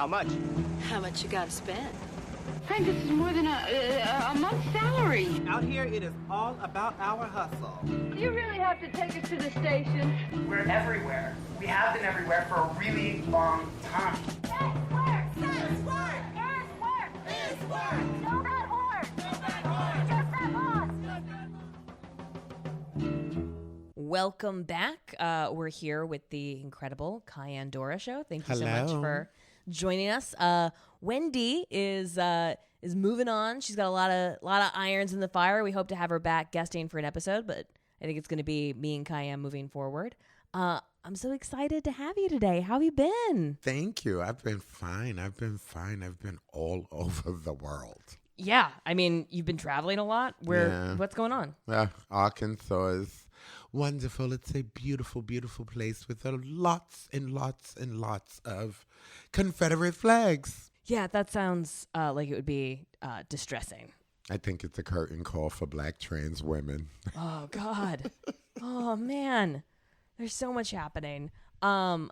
How much? How much you gotta spend? Frank, this is more than a month's salary. Out here, it is all about our hustle. You really have to take us to the station. We're everywhere. We have been everywhere for a really long time. Welcome back. We're here with the incredible Ceyenne Doroshow. Thank you so much for joining us. Wendi is moving on. She's got a lot of irons in the fire. We hope to have her back guesting for an episode, but I think it's going to be me and Ceyenne moving forward. I'm so excited to have you today. How have you been? Thank you. I've been fine. I've been all over the world. Yeah. I mean, you've been traveling a lot. What's going on? Arkansas is wonderful. It's a beautiful, beautiful place with lots and lots and lots of Confederate flags. Yeah, that sounds like it would be distressing. I think it's a curtain call for Black trans women. Oh, God. Oh, man. There's so much happening. I've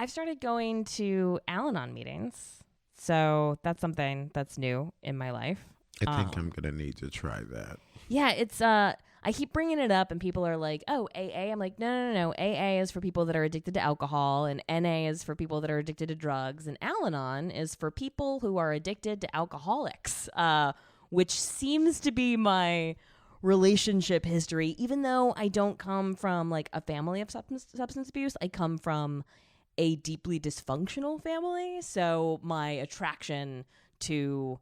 started going to Al-Anon meetings, so that's something that's new in my life. I think I'm going to need to try that. Yeah, it's I keep bringing it up, and people are like, oh, AA? I'm like, no. AA is for people that are addicted to alcohol, and NA is for people that are addicted to drugs, and Al-Anon is for people who are addicted to alcoholics, which seems to be my relationship history. Even though I don't come from like a family of substance abuse, I come from a deeply dysfunctional family, so my attraction to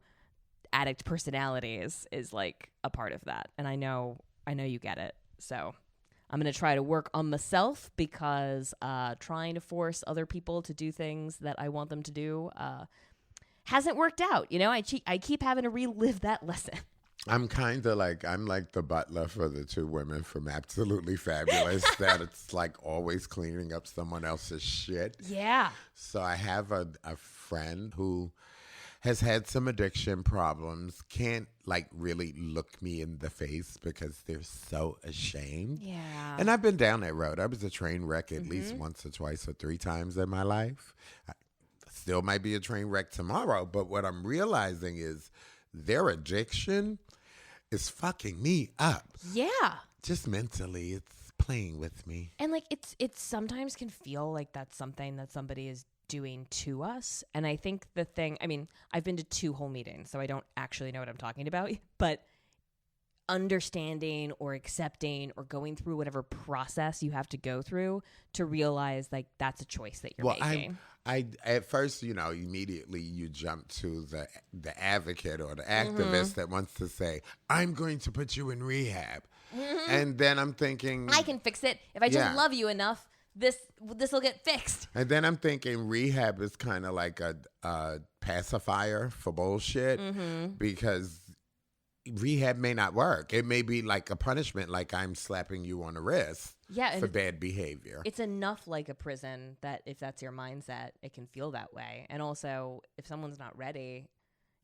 addict personalities is like a part of that, and I know you get it. So I'm going to try to work on myself because trying to force other people to do things that I want them to do hasn't worked out. You know, I keep having to relive that lesson. I'm kind of like, I'm like the butler for the two women from Absolutely Fabulous that it's like always cleaning up someone else's shit. Yeah. So I have a friend who has had some addiction problems, can't like really look me in the face because they're so ashamed. Yeah. And I've been down that road. I was a train wreck at least once or twice or three times in my life. I still might be a train wreck tomorrow, but what I'm realizing is their addiction is fucking me up. Yeah. Just mentally, it's playing with me. And like it's sometimes can feel like that's something that somebody is doing to us. And I think I've been to 2 whole meetings, so I don't actually know what I'm talking about, but understanding or accepting or going through whatever process you have to go through to realize like that's a choice that you're making. I at first, immediately you jump to the advocate or the activist that wants to say, I'm going to put you in rehab. Mm-hmm. And then I'm thinking, I can fix it. If I just love you enough, this will get fixed. And then I'm thinking rehab is kind of like a pacifier for bullshit because rehab may not work. It may be like a punishment, like I'm slapping you on the wrist for bad behavior. It's enough like a prison that if that's your mindset, it can feel that way. And also, if someone's not ready,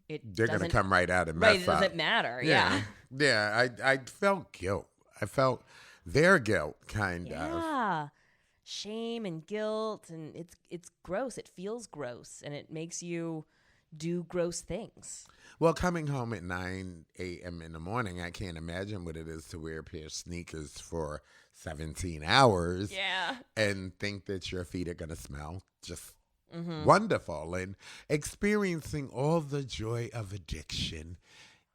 they're going to come right out and mess up. It doesn't matter. Yeah. Yeah. I felt guilt. I felt their guilt, kind of. Yeah. Shame and guilt, and it's gross. It feels gross, and it makes you do gross things. Well, coming home at 9 a.m. in the morning, I can't imagine what it is to wear a pair of sneakers for 17 hours and think that your feet are going to smell just wonderful, and experiencing all the joy of addiction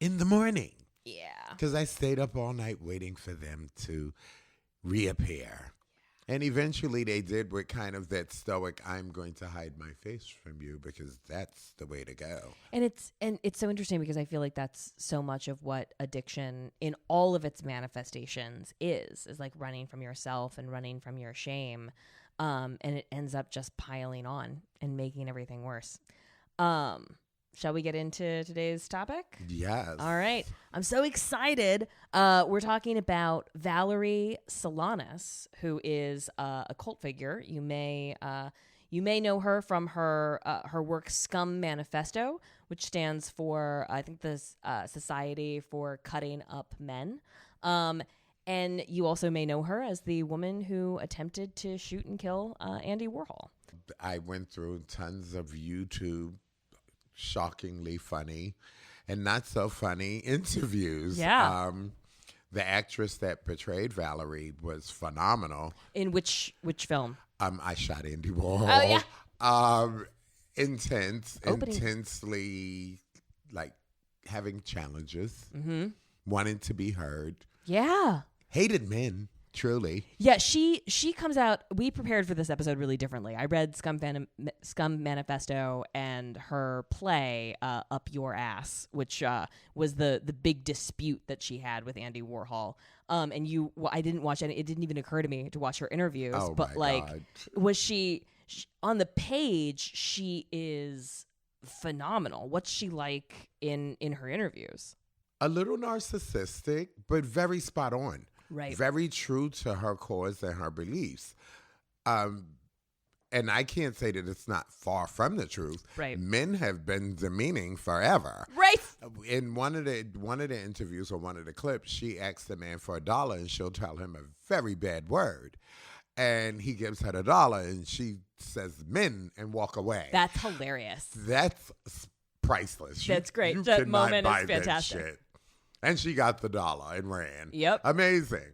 in the morning. Yeah. Because I stayed up all night waiting for them to reappear. And eventually they did with kind of that stoic, I'm going to hide my face from you because that's the way to go. And it's so interesting because I feel like that's so much of what addiction in all of its manifestations is like running from yourself and running from your shame. And it ends up just piling on and making everything worse. Shall we get into today's topic? Yes. All right. I'm so excited. We're talking about Valerie Solanas, who is a cult figure. You may know her from her work SCUM manifesto, which stands for, I think, the Society for Cutting Up Men. And you also may know her as the woman who attempted to shoot and kill Andy Warhol. I went through tons of YouTube shockingly funny and not so funny interviews. Yeah. The actress that portrayed Valerie was phenomenal. In which film? I shot Andy Warhol. Oh, yeah. Intensely, like, having challenges, wanting to be heard. Yeah. Hated men, truly. Yeah, she comes out. We prepared for this episode really differently. I read SCUM Manifesto and her play, Up Your Ass, which was the big dispute that she had with Andy Warhol. And I didn't watch any. It didn't even occur to me to watch her interviews. Oh, but my like, God. was she on the page? She is phenomenal. What's she like in her interviews? A little narcissistic, but very spot on. Right. Very true to her cause and her beliefs. And I can't say that it's not far from the truth. Right. Men have been demeaning forever. Right. In one of the interviews or one of the clips, she asks the man for $1 and she'll tell him a very bad word. And he gives her the $1 and she says men and walk away. That's hilarious. That's priceless. That's great. You that cannot moment buy is that fantastic. shit. And she got the $1 and ran. Yep. Amazing.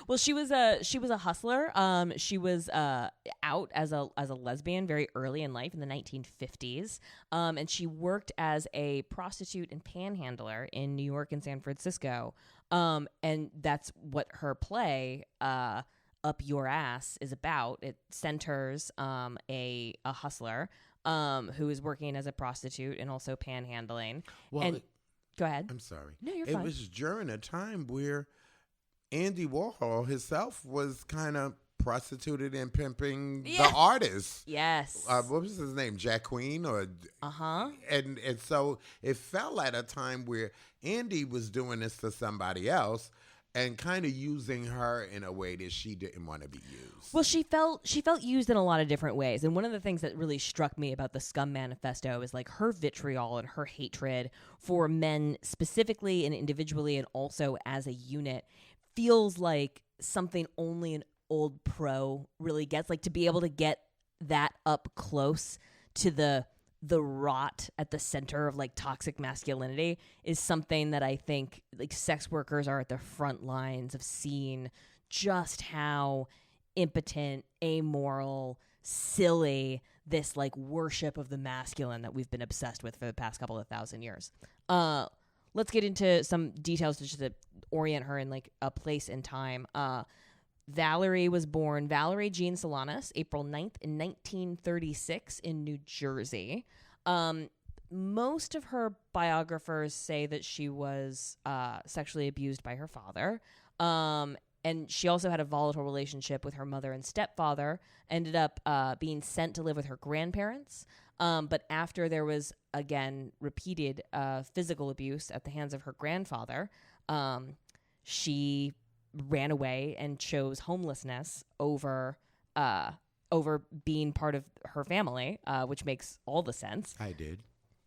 Well, she was a hustler. She was out as a lesbian very early in life in the 1950s. And she worked as a prostitute and panhandler in New York and San Francisco. And that's what her play, Up Your Ass, is about. It centers a hustler who is working as a prostitute and also panhandling. Well, go ahead. I'm sorry. No, you're fine. It was during a time where Andy Warhol himself was kind of prostituted and pimping the artists. Yes. What was his name? Jack Queen? Or And so it fell at a time where Andy was doing this to somebody else and kind of using her in a way that she didn't want to be used. Well, she felt used in a lot of different ways. And one of the things that really struck me about the SCUM Manifesto is like her vitriol and her hatred for men specifically and individually and also as a unit feels like something only an old pro really gets. Like to be able to get that up close to the rot at the center of like toxic masculinity is something that I think like sex workers are at the front lines of seeing just how impotent, amoral, silly this like worship of the masculine that we've been obsessed with for the past couple of thousand years. Let's get into some details just to orient her in like a place and time. Valerie was born Valerie Jean Solanas, April 9th in 1936 in New Jersey. Most of her biographers say that she was sexually abused by her father. And she also had a volatile relationship with her mother and stepfather, ended up being sent to live with her grandparents. But after there was, again, repeated physical abuse at the hands of her grandfather, she ran away and chose homelessness over being part of her family, which makes all the sense. I did.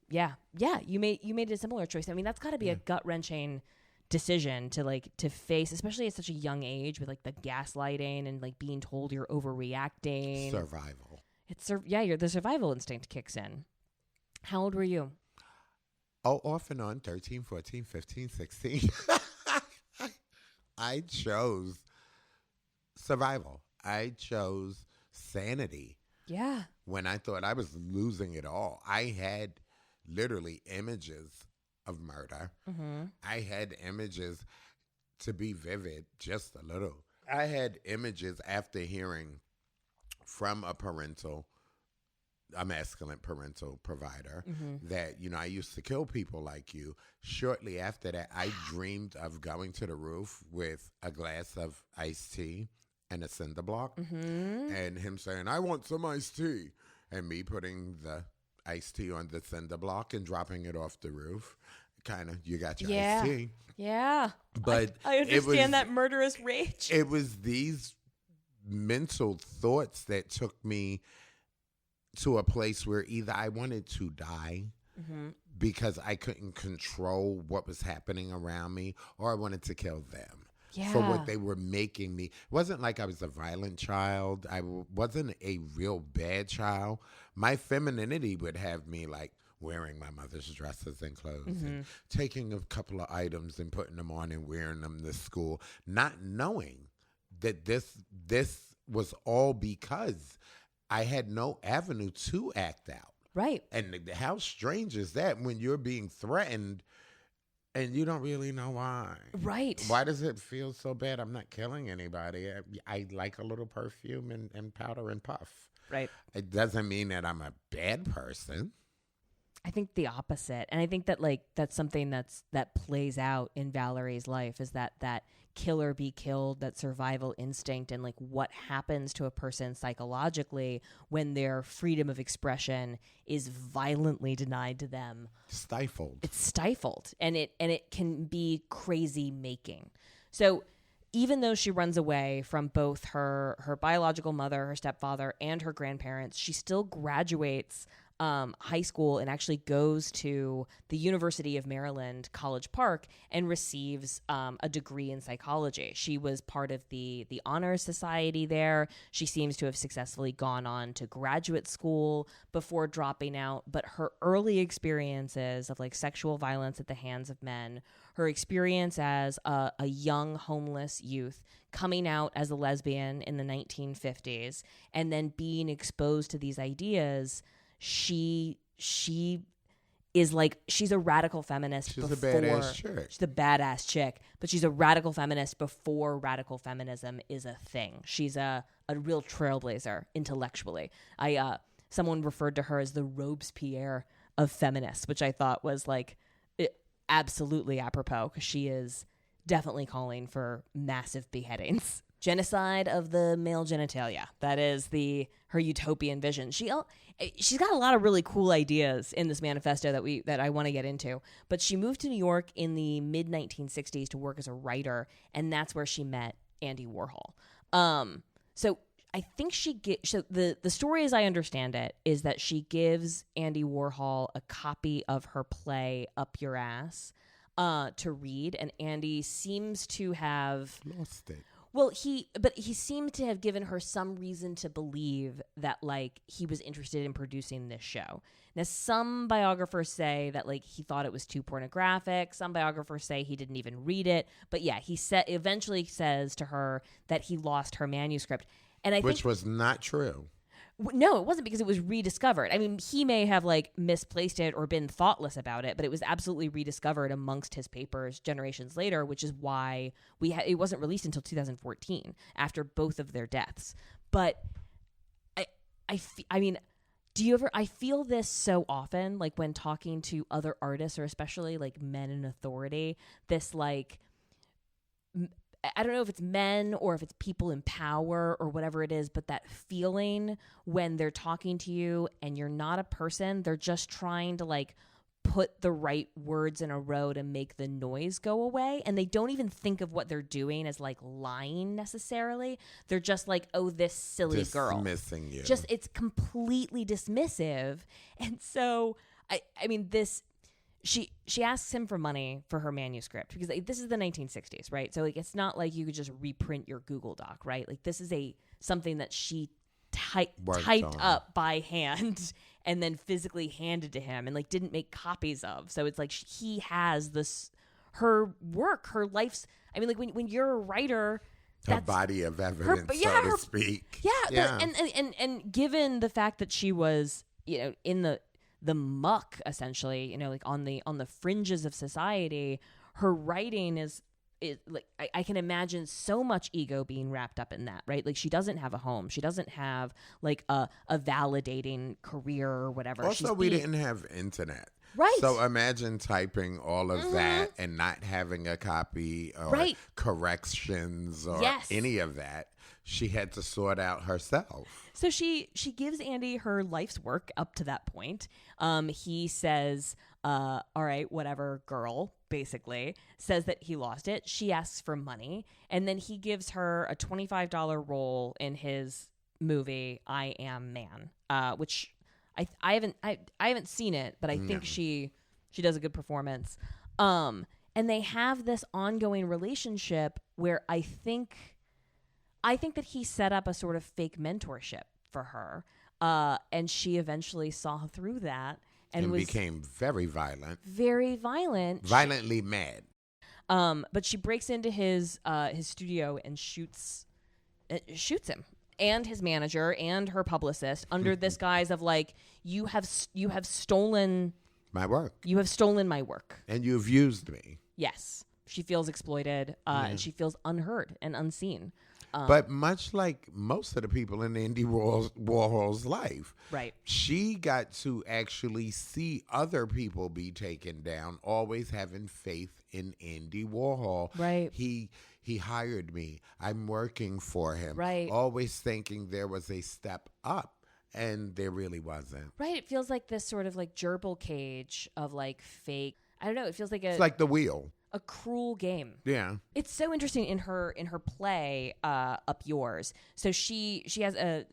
Yeah. You made a similar choice. I mean, that's got to be a gut-wrenching decision to face, especially at such a young age with like the gaslighting and like being told you're overreacting. Survival. The survival instinct kicks in. How old were you? Oh, off and on, 13, 14, 15, 16. I chose survival. I chose sanity. Yeah. When I thought I was losing it all, I had literally images of murder. Mm-hmm. I had images, to be vivid, just a little. I had images after hearing from a masculine parental provider that, I used to kill people like you. Shortly after that, I dreamed of going to the roof with a glass of iced tea and a cinder block and him saying, I want some iced tea. And me putting the iced tea on the cinder block and dropping it off the roof. Kind of, you got your iced tea. Yeah. But I understand that murderous rage. It was these mental thoughts that took me to a place where either I wanted to die because I couldn't control what was happening around me, or I wanted to kill them. for what they were making me. It wasn't like I was a violent child. I wasn't a real bad child. My femininity would have me like wearing my mother's dresses and clothes and taking a couple of items and putting them on and wearing them to school, not knowing that this was all because I had no avenue to act out. Right. And how strange is that when you're being threatened and you don't really know why? Right. Why does it feel so bad? I'm not killing anybody. I like a little perfume and powder and puff. Right. It doesn't mean that I'm a bad person. I think the opposite. And I think that like that's something that plays out in Valerie's life is that kill or be killed, that survival instinct, and like what happens to a person psychologically when their freedom of expression is violently denied to them. Stifled. It's stifled. And it can be crazy making. So even though she runs away from both her biological mother, her stepfather, and her grandparents, she still graduates high school and actually goes to the University of Maryland, College Park, and receives a degree in psychology. She was part of the honors society there. She seems to have successfully gone on to graduate school before dropping out. But her early experiences of like sexual violence at the hands of men, her experience as a young homeless youth, coming out as a lesbian in the 1950s, and then being exposed to these ideas, she is like, she's a radical feminist. She's a badass chick. She's a badass chick, but she's a radical feminist before radical feminism is a thing. She's a real trailblazer intellectually. Someone referred to her as the Robespierre of feminists, which I thought was like absolutely apropos, because she is definitely calling for massive beheadings. Genocide of the male genitalia. That is her utopian vision. She's got a lot of really cool ideas in this manifesto that I want to get into. But she moved to New York in the mid 1960s to work as a writer, and that's where she met Andy Warhol. So I think the story, as I understand it, is that she gives Andy Warhol a copy of her play Up Your Ass to read, and Andy seems to have lost it. Well, he seemed to have given her some reason to believe that like he was interested in producing this show. Now, some biographers say that like he thought it was too pornographic. Some biographers say he didn't even read it. But yeah, he eventually says to her that he lost her manuscript, and which was not true. No, it wasn't, because it was rediscovered. I mean, he may have like misplaced it or been thoughtless about it, but it was absolutely rediscovered amongst his papers generations later, which is why it wasn't released until 2014 after both of their deaths. But I mean, I feel this so often, like when talking to other artists, or especially like men in authority, this like, I don't know if it's men or if it's people in power or whatever it is, but that feeling when they're talking to you and you're not a person, they're just trying to like put the right words in a row to make the noise go away. And they don't even think of what they're doing as like lying necessarily. They're just like, oh, this silly girl. Dismissing you. Just, it's completely dismissive. And so, I mean, She asks him for money for her manuscript, because like, this is the 1960s, right? So like it's not like you could just reprint your Google Doc, right? Like this is something that she typed up by hand and then physically handed to him and like didn't make copies of. So it's like he has her work, her life's. I mean, like when you're a writer, her body of evidence, so to speak. Yeah. And given the fact that she was, in the muck, essentially, like on the fringes of society, her writing is like, I can imagine so much ego being wrapped up in that, right? Like she doesn't have a home. She doesn't have like a validating career or whatever. Also, we didn't have internet. Right. So imagine typing all of that and not having a copy or corrections or any of that. She had to sort out herself. So she gives Andy her life's work up to that point. He says, all right, whatever, girl, basically, says that he lost it. She asks for money. And then he gives her a $25 role in his movie, I Am Man, which I haven't seen it, but I think she does a good performance. And they have this ongoing relationship where I think that he set up a sort of fake mentorship for her, and she eventually saw through that and became very violent. Very violent. Violently mad. But she breaks into his studio and shoots him and his manager and her publicist under this guise of like, you have stolen my work. You have stolen my work. And you've used me. Yes. She feels exploited, and she feels unheard and unseen. But much like most of the people in Andy Warhol's life, right? She got to actually see other people be taken down, always having faith in Andy Warhol. Right. He hired me. I'm working for him. Right. Always thinking there was a step up. And there really wasn't. Right. It feels like this sort of like gerbil cage of like fake. I don't know. It feels like it's like The Wheel. A cruel game. Yeah. It's so interesting in her play, Up Yours. So she has a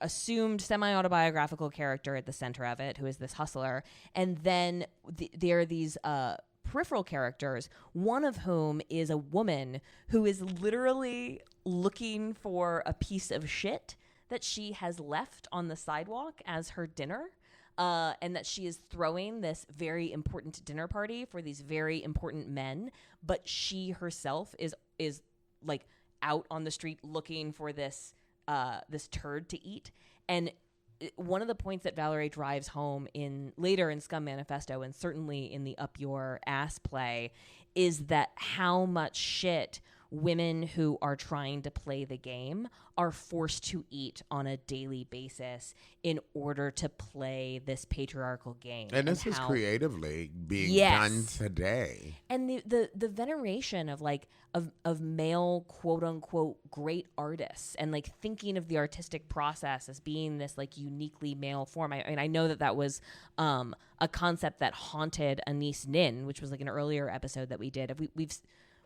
assumed semi-autobiographical character at the center of it, who is this hustler. And then there are these peripheral characters, one of whom is a woman who is literally looking for a piece of shit that she has left on the sidewalk as her dinner. And that she is throwing this very important dinner party for these very important men, but she herself is like out on the street looking for this turd to eat. And one of the points that Valerie drives home later in Scum Manifesto, and certainly in the Up Your Ass play, is that how much shit women who are trying to play the game are forced to eat on a daily basis in order to play this patriarchal game. And this is creatively being done today. And the veneration of male quote unquote great artists, and like thinking of the artistic process as being this like uniquely male form. I know that was a concept that haunted Anise Nin, which was like an earlier episode that we did.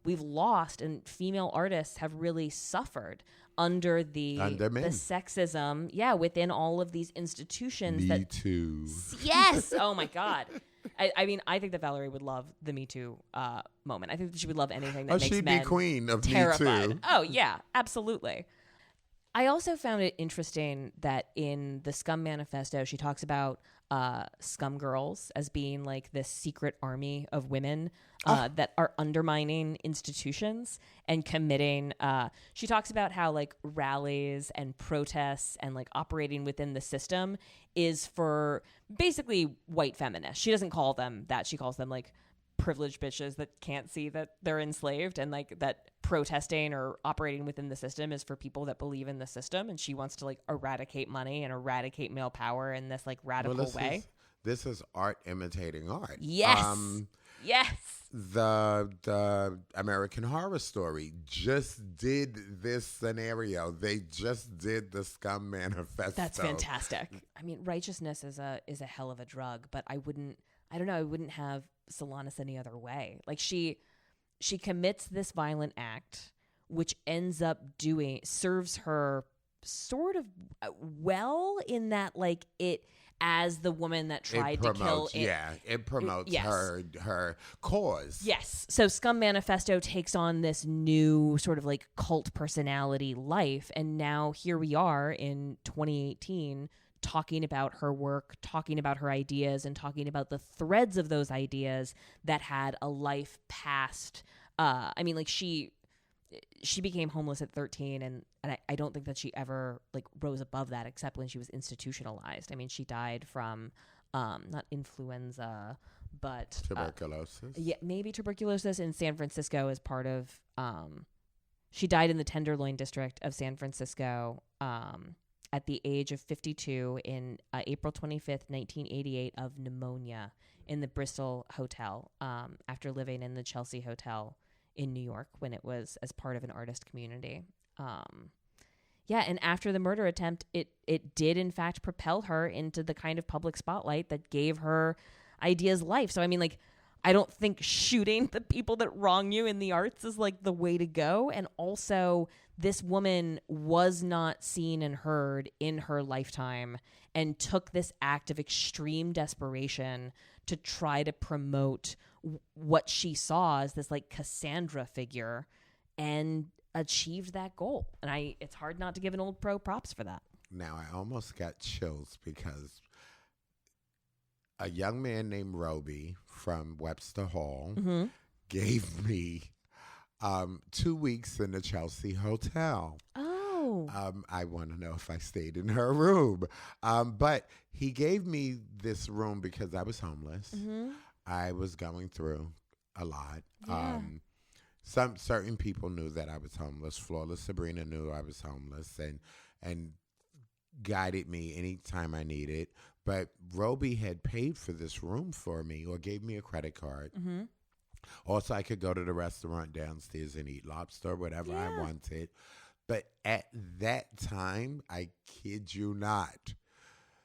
We've lost, and female artists have really suffered under the sexism, within all of these institutions. Me Too. Yes. Oh my God. I mean, I think that Valerie would love the Me Too moment. I think that she would love anything that makes she'd men be queen of terrified. Me Too. Oh yeah, absolutely. I also found it interesting that in the Scum Manifesto, she talks about scum girls as being like this secret army of women that are undermining institutions and committing. She talks about how like rallies and protests and like operating within the system is for basically white feminists. She doesn't call them that. She calls them like privileged bitches that can't see that they're enslaved, and like that protesting or operating within the system is for people that believe in the system. And she wants to like eradicate money and eradicate male power in this like radical way. This is art imitating art. Yes. Yes. The American Horror Story just did this scenario. They just did the Scum Manifesto. That's fantastic. I mean, righteousness is a hell of a drug, but I wouldn't have Solanas any other way. Like she commits this violent act, which ends up serves her sort of well in that like it, as the woman that tried to kill it. Yeah, it promotes her cause. Yes. So Scum Manifesto takes on this new sort of like cult personality life. And now here we are in 2018 talking about her work, talking about her ideas, and talking about the threads of those ideas that had a life past. I mean, like she became homeless at 13, and I don't think that she ever like rose above that except when she was institutionalized. I mean, she died from not influenza, but tuberculosis. Maybe tuberculosis in San Francisco as part of. She died in the Tenderloin district of San Francisco at the age of 52 in April 25th, 1988, of pneumonia in the Bristol Hotel after living in the Chelsea Hotel in New York when it was as part of an artist community. And after the murder attempt, it did in fact propel her into the kind of public spotlight that gave her ideas life. So I mean, like, I don't think shooting the people that wrong you in the arts is like the way to go. And also, this woman was not seen and heard in her lifetime and took this act of extreme desperation to try to promote what she saw as this like Cassandra figure and achieved that goal. And it's hard not to give an old pro props for that. Now, I almost got chills because a young man named Roby from Webster Hall gave me 2 weeks in the Chelsea Hotel. Oh. I want to know if I stayed in her room. But he gave me this room because I was homeless. I was going through a lot. Yeah. Some certain people knew that I was homeless. Flawless Sabrina knew I was homeless and guided me anytime I needed. But Roby had paid for this room for me or gave me a credit card. Also, I could go to the restaurant downstairs and eat lobster, whatever I wanted. But at that time, I kid you not,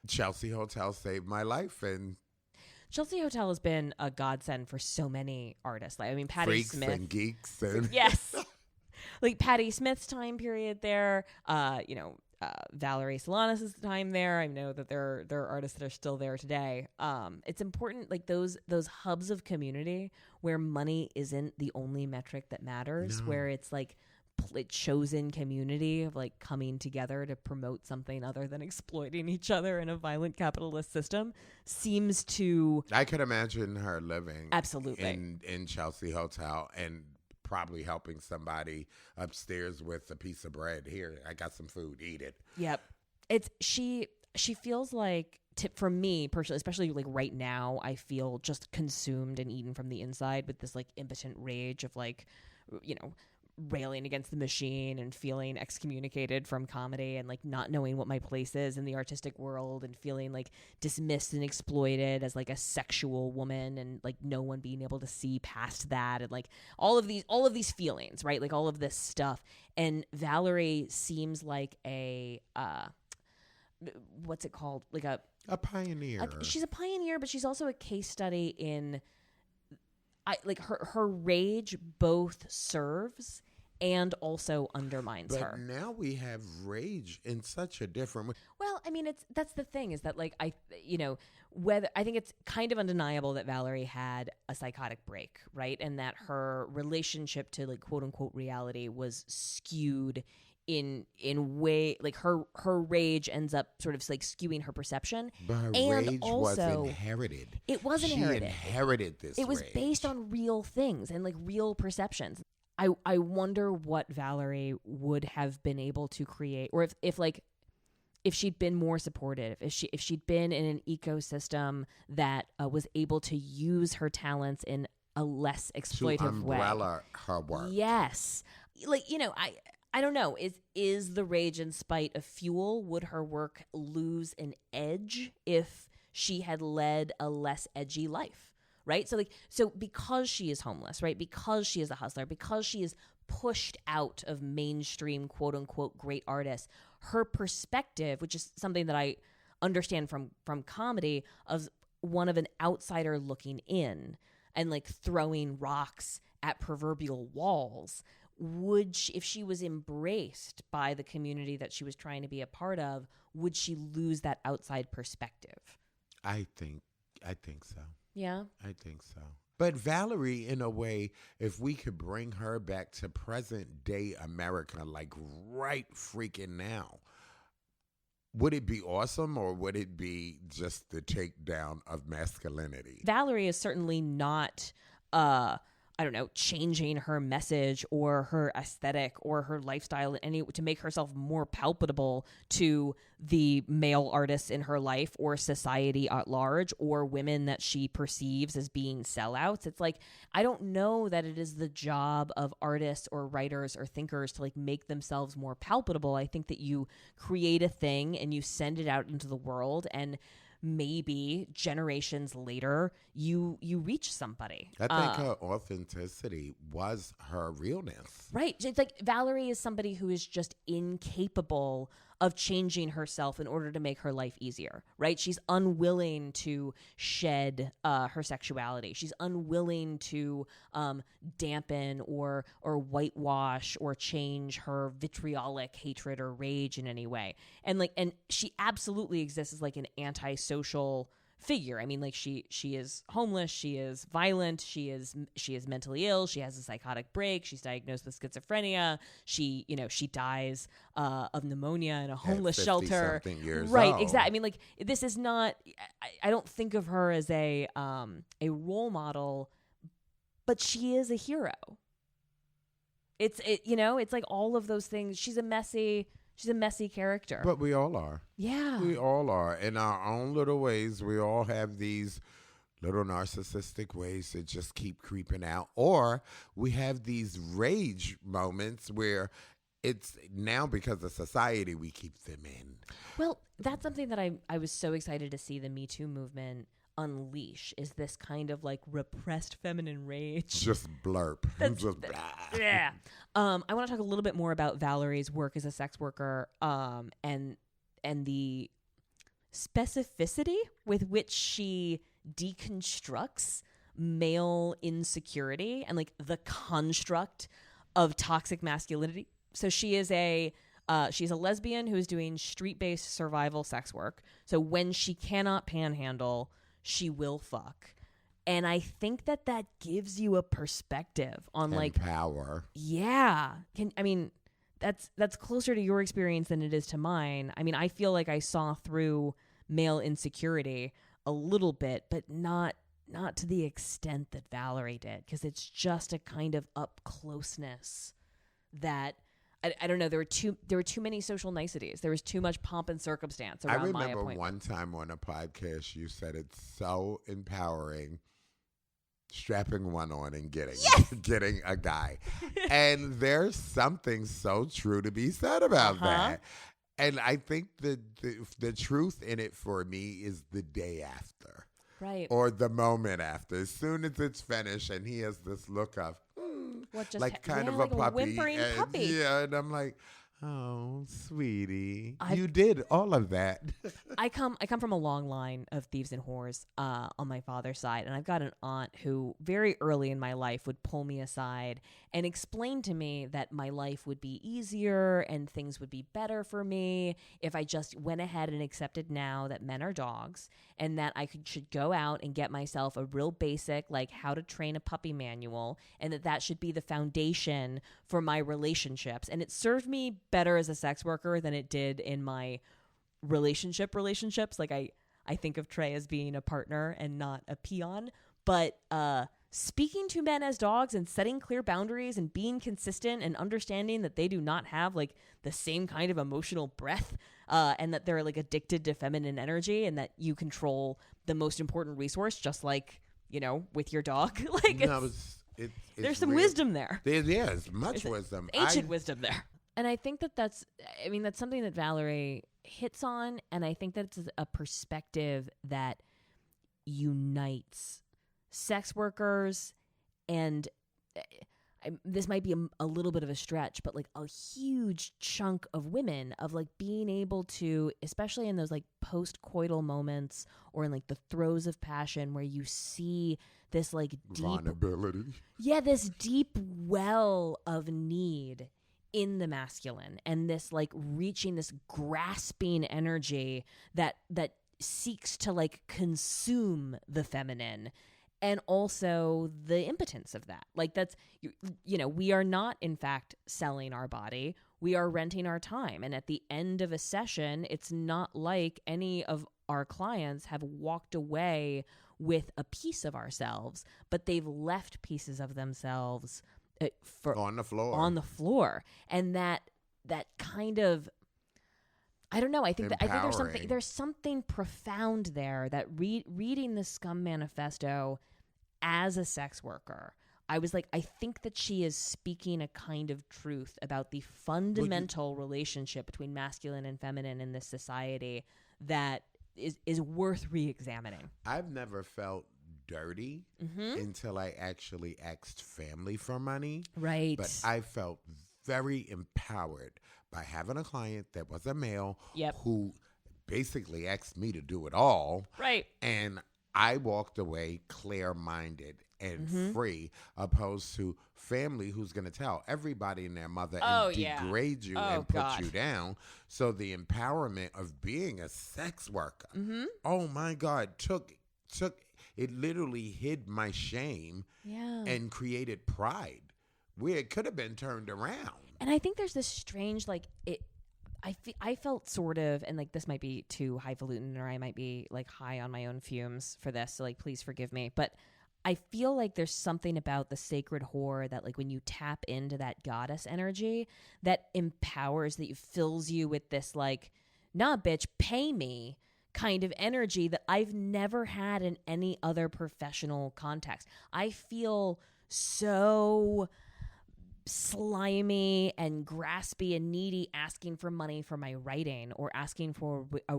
Chelsea Hotel saved my life. And Chelsea Hotel has been a godsend for so many artists. Like, I mean, Patti freaks Smith. and geeks. And Yes. Like Patti Smith's time period there, Valerie Solanas' time there. I know that there are artists that are still there today. It's important, like those hubs of community where money isn't the only metric that matters, where it's like chosen community of like coming together to promote something other than exploiting each other in a violent capitalist system seems to. I could imagine her living absolutely in Chelsea Hotel and probably helping somebody upstairs with a piece of bread. Here, I got some food, eat it. Yep. She feels like, for me personally, especially like right now, I feel just consumed and eaten from the inside with this like impotent rage of like, railing against the machine and feeling excommunicated from comedy and like not knowing what my place is in the artistic world and feeling like dismissed and exploited as like a sexual woman and like no one being able to see past that and like all of these feelings, right? Like all of this stuff. And Valerie seems like a what's it called? Like a pioneer. She's a pioneer, but she's also a case study in her rage both serves and also undermines her. But now we have rage in such a different way. Well, I mean, that's the thing is that like I think it's kind of undeniable that Valerie had a psychotic break, right? And that her relationship to like quote unquote reality was skewed in way like her rage ends up sort of like skewing her perception. But her and rage also, was inherited. It was She inherited. inherited this. It was rage. based on real things and like real perceptions. I wonder what Valerie would have been able to create, or if she'd been more supportive, if she'd been in an ecosystem that was able to use her talents in a less exploitive way. To umbrella her work. Yes. Like, I don't know. Is the rage and spite a fuel? Would her work lose an edge if she had led a less edgy life? Right? So because she is homeless, right? Because she is a hustler, because she is pushed out of mainstream quote unquote great artists, her perspective, which is something that I understand from comedy, of one of an outsider looking in and like throwing rocks at proverbial walls, would she, if she was embraced by the community that she was trying to be a part of, would she lose that outside perspective? I think so. Yeah? I think so. But Valerie, in a way, if we could bring her back to present day America, like right freaking now, would it be awesome or would it be just the takedown of masculinity? Valerie is certainly not, changing her message or her aesthetic or her lifestyle to make herself more palpable to the male artists in her life or society at large or women that she perceives as being sellouts. It's like, I don't know that it is the job of artists or writers or thinkers to like make themselves more palpable. I think that you create a thing and you send it out into the world, and maybe generations later you reach somebody. I think her authenticity was her realness. Right. It's like Valerie is somebody who is just incapable of changing herself in order to make her life easier, right? She's unwilling to shed her sexuality. She's unwilling to dampen or whitewash or change her vitriolic hatred or rage in any way. And she absolutely exists as like an antisocial figure. I mean, like she is homeless, she is violent, she is mentally ill, she has a psychotic break, she's diagnosed with schizophrenia, she dies of pneumonia in a homeless shelter. Right, old. exactly. I mean, like this is not. I don't think of her as a role model, but she is a hero. It's like all of those things. She's a messy character. But we all are. Yeah. We all are. In our own little ways, we all have these little narcissistic ways that just keep creeping out. Or we have these rage moments where it's now because of society we keep them in. Well, that's something that I was so excited to see the Me Too movement unleash, is this kind of like repressed feminine rage. Just blurp. Yeah. I want to talk a little bit more about Valerie's work as a sex worker, and the specificity with which she deconstructs male insecurity and like the construct of toxic masculinity. So she is she's a lesbian who is doing street-based survival sex work. So when she cannot panhandle, she will fuck. And I think that gives you a perspective on and like power. Yeah. That's closer to your experience than it is to mine. I mean, I feel like I saw through male insecurity a little bit, but not to the extent that Valerie did, because it's just a kind of up closeness that I don't know. There were too many social niceties. There was too much pomp and circumstance around my appointment. I remember one time on a podcast you said it's so empowering strapping one on and getting a guy. And there's something so true to be said about that. And I think the truth in it for me is the day after. Right. Or the moment after. As soon as it's finished and he has this look of, like kind of like a puppy. Whimpering puppy. Yeah, and I'm like, oh, sweetie, you did all of that. I come from a long line of thieves and whores on my father's side, and I've got an aunt who very early in my life would pull me aside and explain to me that my life would be easier and things would be better for me if I just went ahead and accepted now that men are dogs, and that I should go out and get myself a real basic, like how to train a puppy manual, and that should be the foundation for my relationships. And it served me better as a sex worker than it did in my relationships. Like I think of Trey as being a partner and not a peon, but speaking to men as dogs and setting clear boundaries and being consistent and understanding that they do not have like the same kind of emotional breadth, and that they're like addicted to feminine energy, and that you control the most important resource, just like, with your dog. Like there's some wisdom there. There's much wisdom. Ancient wisdom there. And I think that's something that Valerie hits on, and I think that's a perspective that unites sex workers, and this might be a little bit of a stretch, but like a huge chunk of women, of like being able to, especially in those like post-coital moments or in like the throes of passion where you see this like deep vulnerability. Yeah, this deep well of need in the masculine, and this like reaching this grasping energy that seeks to like consume the feminine, and also the impotence of that. Like that's, we are not in fact selling our body. We are renting our time. And at the end of a session, it's not like any of our clients have walked away with a piece of ourselves, but they've left pieces of themselves on the floor. And that kind of, I don't know. I think there's something profound there, that reading the SCUM manifesto as a sex worker, I was like, I think that she is speaking a kind of truth about the fundamental relationship between masculine and feminine in this society that is worth re-examining. I've never felt dirty until I actually asked family for money. Right. But I felt very empowered by having a client that was a male who basically asked me to do it all. Right. And I walked away clear-minded and free, opposed to family who's going to tell everybody and their mother and degrade you and put you down. So the empowerment of being a sex worker, oh my God, took it literally hid my shame and created pride where it could have been turned around. And I think there's this strange, like, I felt sort of, and like this might be too highfalutin, or I might be like high on my own fumes for this, so like please forgive me, but I feel like there's something about the sacred whore that, like, when you tap into that goddess energy, that empowers, that fills you with this, like, nah, bitch, pay me kind of energy that I've never had in any other professional context. I feel so slimy and graspy and needy asking for money for my writing, or asking for a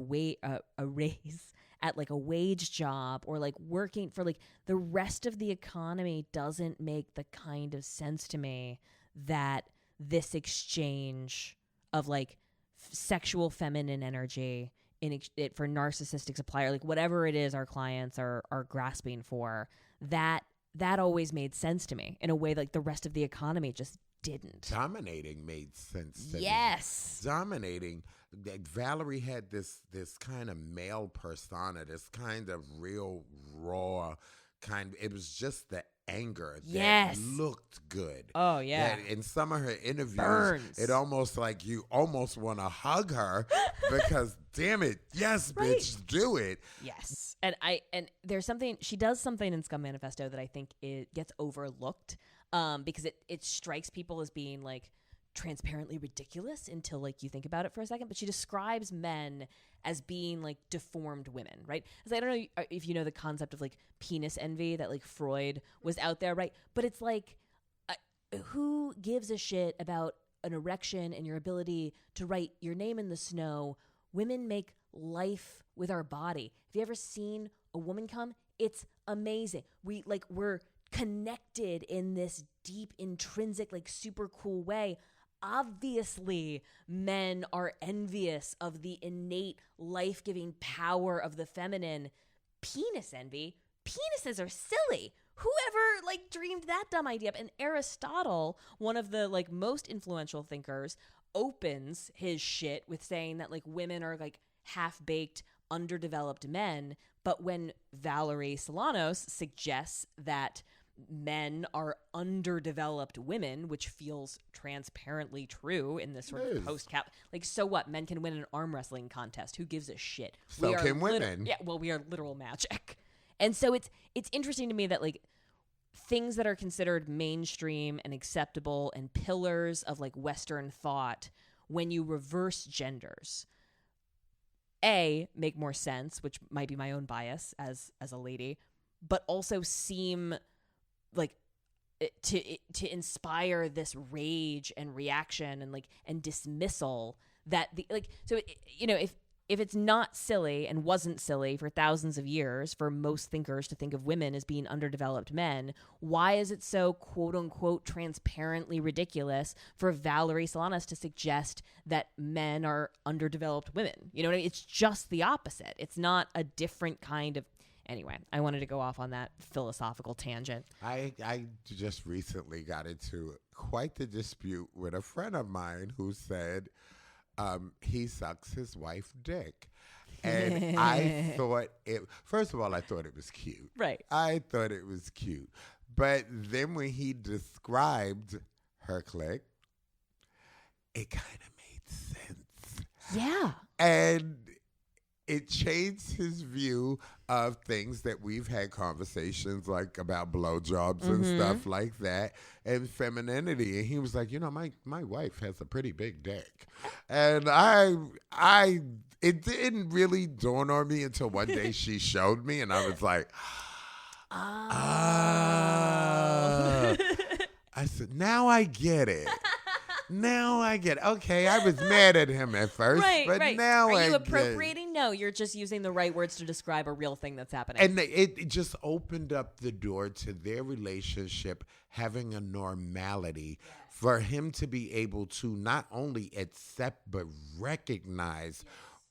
raise at like a wage job, or like working for, like, the rest of the economy doesn't make the kind of sense to me that this exchange of like sexual feminine energy in it for narcissistic supplier, like whatever it is our clients are grasping for, that always made sense to me in a way like the rest of the economy just didn't. Dominating made sense to me. Yes. Dominating. Valerie had this kind of male persona, this kind of real raw kind. It was just the anger that looked good. Oh, yeah. That in some of her interviews, burns. It almost like you almost want to hug her because, damn it, yes, right. bitch, do it. Yes. And there's something, she does something in SCUM Manifesto that I think it gets overlooked because it strikes people as being like transparently ridiculous until like you think about it for a second. But she describes men as being like deformed women, right? I don't know if you know the concept of like penis envy that like Freud was out there, right? But it's like, who gives a shit about an erection and your ability to write your name in the snow? Women make life with our body. Have you ever seen a woman come? It's amazing. We're connected in this deep, intrinsic, like super cool way. Obviously, men are envious of the innate life-giving power of the feminine. Penis envy? Penises are silly. Whoever like dreamed that dumb idea up? And Aristotle, one of the like most influential thinkers, opens his shit with saying that like women are like half-baked, underdeveloped men. But when Valerie Solanas suggests that men are underdeveloped women, which feels transparently true in this sort of post-cap. Like, so what? Men can win an arm wrestling contest. Who gives a shit? So can women. Yeah, well, we are literal magic. And so it's interesting to me that, like, things that are considered mainstream and acceptable and pillars of, like, Western thought, when you reverse genders, A, make more sense, which might be my own bias as a lady, but also seem like to inspire this rage and reaction and like and dismissal that the like. So if it's not silly and wasn't silly for thousands of years for most thinkers to think of women as being underdeveloped men, why is it so quote unquote transparently ridiculous for Valerie Solanas to suggest that men are underdeveloped women? You know what I mean? It's just the opposite. It's not a different kind of. Anyway, I wanted to go off on that philosophical tangent. I just recently got into quite the dispute with a friend of mine who said he sucks his wife's dick. And I thought first of all, I thought it was cute. Right. I thought it was cute. But then when he described her clit, it kind of made sense. Yeah. And it changed his view of things that we've had conversations like about blowjobs and stuff like that and femininity. And he was like, my wife has a pretty big dick. And it didn't really dawn on me until one day she showed me and I was like, I said, now I get it. Now I get it. Okay, I was mad at him at first, but now Are you appropriating? No, you're just using the right words to describe a real thing that's happening. And it just opened up the door to their relationship having a normality for him to be able to not only accept but recognize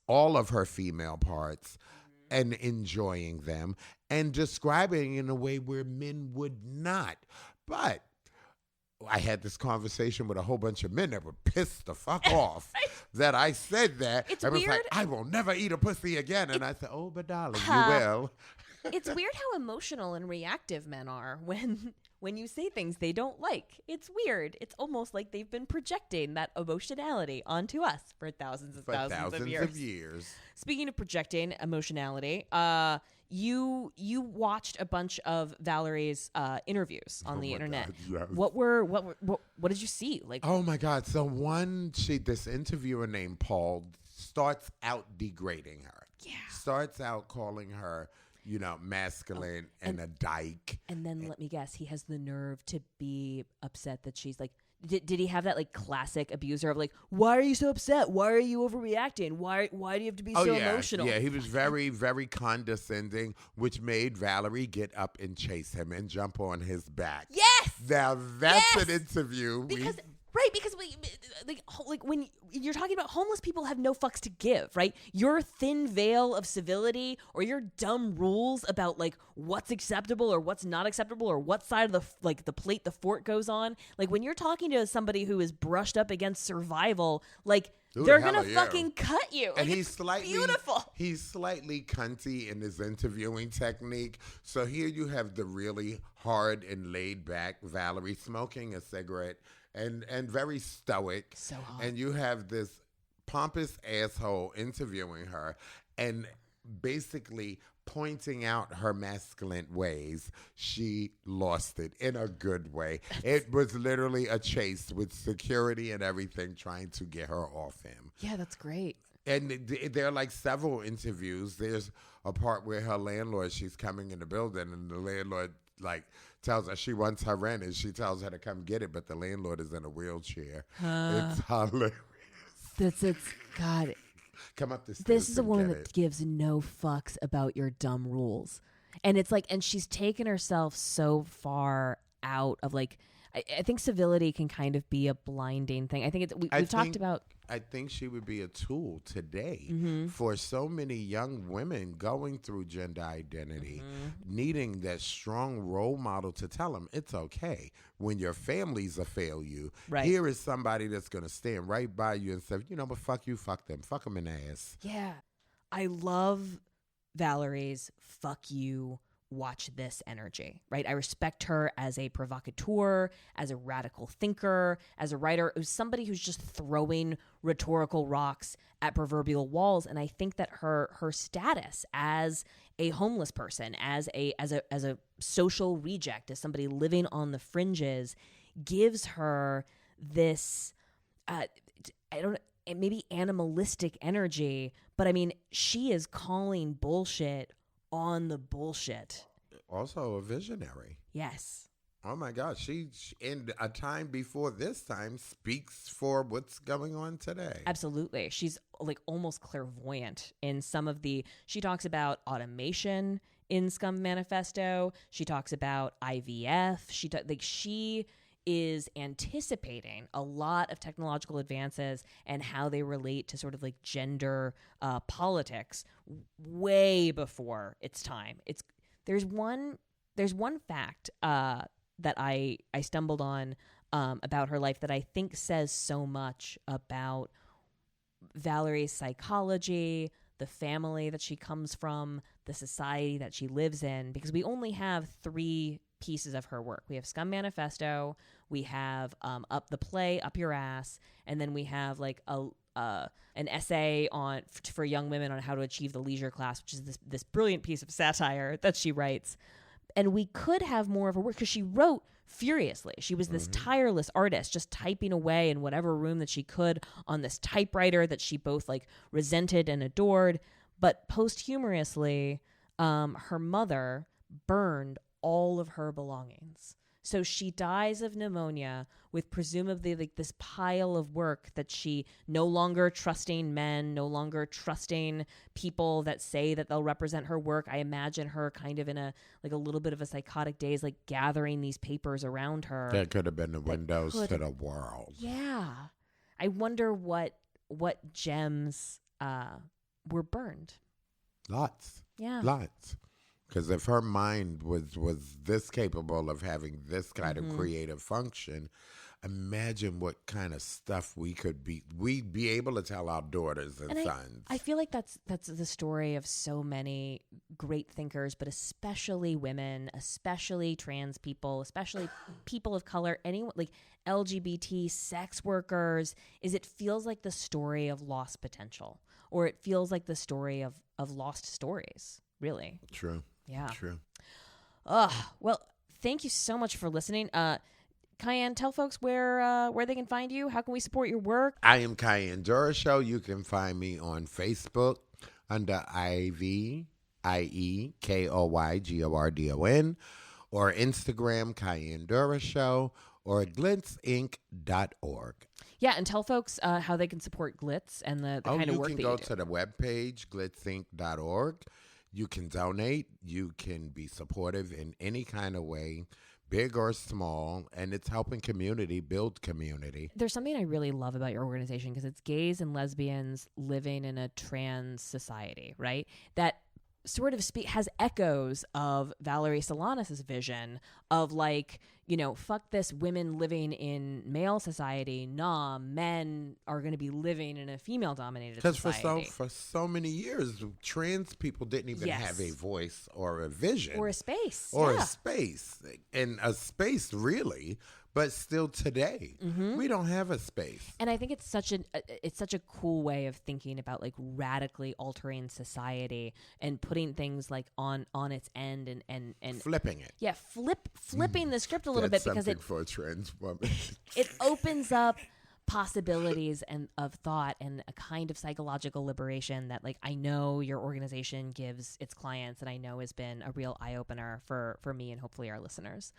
all of her female parts and enjoying them and describing in a way where men would not. But I had this conversation with a whole bunch of men that were pissed the fuck off that I said that. It's was weird. like, I will never eat a pussy again. And I said, oh, but darling, you will. It's weird how emotional and reactive men are when you say things they don't like. It's weird. It's almost like they've been projecting that emotionality onto us for thousands of years. Speaking of projecting emotionality, you watched a bunch of Valerie's interviews on the internet. God, yes. What did you see? Like, oh my God! So this interviewer named Paul starts out degrading her. Yeah. Starts out calling her, masculine and a dyke. And then let me guess, he has the nerve to be upset that she's like. Did he have that like classic abuser of like, why are you so upset? Why are you overreacting? Why do you have to be so emotional? Yeah, he was very, very condescending, which made Valerie get up and chase him and jump on his back. Yes! Now that's an interview. Because we like when you're talking about homeless people have no fucks to give, right? Your thin veil of civility or your dumb rules about like what's acceptable or what's not acceptable or what side of the plate the fork goes on. Like when you're talking to somebody who is brushed up against survival, like they're gonna fucking cut you. And like, he's slightly beautiful. He's slightly cunty in his interviewing technique. So here you have the really hard and laid back Valerie smoking a cigarette and very stoic. So hot. And you have this pompous asshole interviewing her and basically pointing out her masculine ways. She lost it in a good way. It was literally a chase with security and everything trying to get her off him. Yeah, that's great. And there are like several interviews. There's a part where her landlord, she's coming in the building and the landlord like tells her she wants her rent and she tells her to come get it, but the landlord is in a wheelchair. It's hilarious. It's God. Come up the stairs. This is a woman that gives no fucks about your dumb rules. And it's like, and she's taken herself so far out of like, I think civility can kind of be a blinding thing. I think we've talked about. I think she would be a tool today for so many young women going through gender identity, needing that strong role model to tell them it's okay when your families fail you. Right. Here is somebody that's going to stand right by you and say, but fuck you, fuck them, fuck them in the ass. Yeah. I love Valerie's fuck you, watch this energy, right? I respect her as a provocateur, as a radical thinker, as a writer, as somebody who's just throwing rhetorical rocks at proverbial walls. And I think that her status as a homeless person, as a social reject, as somebody living on the fringes, gives her this maybe animalistic energy, but I mean, she is calling bullshit on the bullshit. Also a visionary. Yes. Oh my God. She in a time before this time speaks for what's going on today. Absolutely. She's like almost clairvoyant in some of she talks about automation in SCUM manifesto. She talks about IVF. She is anticipating a lot of technological advances and how they relate to sort of like gender politics way before its time. There's one fact that I stumbled on about her life that I think says so much about Valerie's psychology, the family that she comes from, the society that she lives in, because we only have 3 pieces of her work. We have SCUM Manifesto, we have Up the Play, Up Your Ass, and then we have like an essay for young women on how to achieve the leisure class, which is this brilliant piece of satire that she writes. And we could have more of her work because she wrote furiously. She was this tireless artist, just typing away in whatever room that she could on this typewriter that she both like resented and adored. But posthumously, her mother burned all of her belongings. So she dies of pneumonia with presumably like this pile of work that she no longer trusting men, no longer trusting people that say that they'll represent her work. I imagine her kind of in a little bit of a psychotic daze, like gathering these papers around her. That could have been the windows to the world. Yeah. I wonder what gems were burned. Lots. Yeah. Lots. Because if her mind was this capable of having this kind of creative function, imagine what kind of stuff we'd be able to tell our daughters and sons. I feel like that's the story of so many great thinkers, but especially women, especially trans people, especially people of color, anyone like LGBT, sex workers, is it feels like the story of lost potential, or it feels like the story of lost stories, really. True. Yeah. True. Well, thank you so much for listening. Cayenne, tell folks where they can find you. How can we support your work? I am Ceyenne Doroshow. You can find me on Facebook under IVIEKOYGORDON, or Instagram Ceyenne Doroshow, or glitzinc.org. Yeah, and tell folks how they can support Glitz and the kind of work that you do. You can go to the webpage, glitzinc.org. You can donate. You can be supportive in any kind of way, big or small, and it's helping community build community. There's something I really love about your organization, because it's gays and lesbians living in a trans society, right? That sort of has echoes of Valerie Solanas' vision of, like, you know, fuck this women living in male society. Nah, men are going to be living in a female-dominated society. Because for so many years, trans people didn't even have a voice or a vision. Or a space. Or a space. And a space, really. But still today, we don't have a space. And I think it's such a cool way of thinking about, like, radically altering society and putting things like on its end and flipping it. Yeah, flipping the script a little bit, because something for a trans woman. It opens up possibilities and of thought and a kind of psychological liberation that, like, I know your organization gives its clients, and I know has been a real eye opener for me and hopefully our listeners.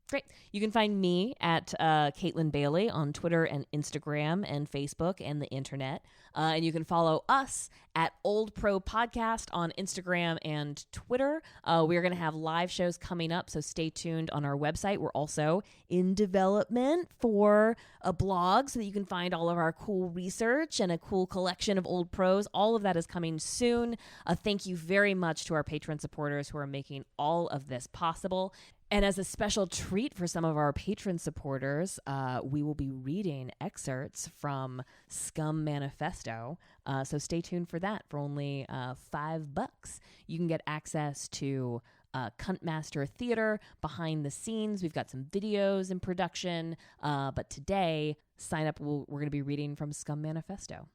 Great. You can find me at Kaytlin Bailey on Twitter and Instagram and Facebook and the internet. And you can follow us at Old Pro Podcast on Instagram and Twitter. We're going to have live shows coming up, so stay tuned on our website. We're also in development for a blog so that you can find all of our cool research and a cool collection of old pros. All of that is coming soon. Thank you very much to our patron supporters who are making all of this possible. And as a special treat for some of our patron supporters, we will be reading excerpts from SCUM Manifesto. So stay tuned for that for only $5. You can get access to Cuntmaster Theater behind the scenes. We've got some videos in production. But today, sign up. We're going to be reading from SCUM Manifesto.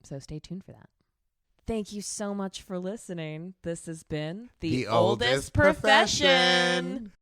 So stay tuned for that. Thank you so much for listening. This has been The Oldest Profession.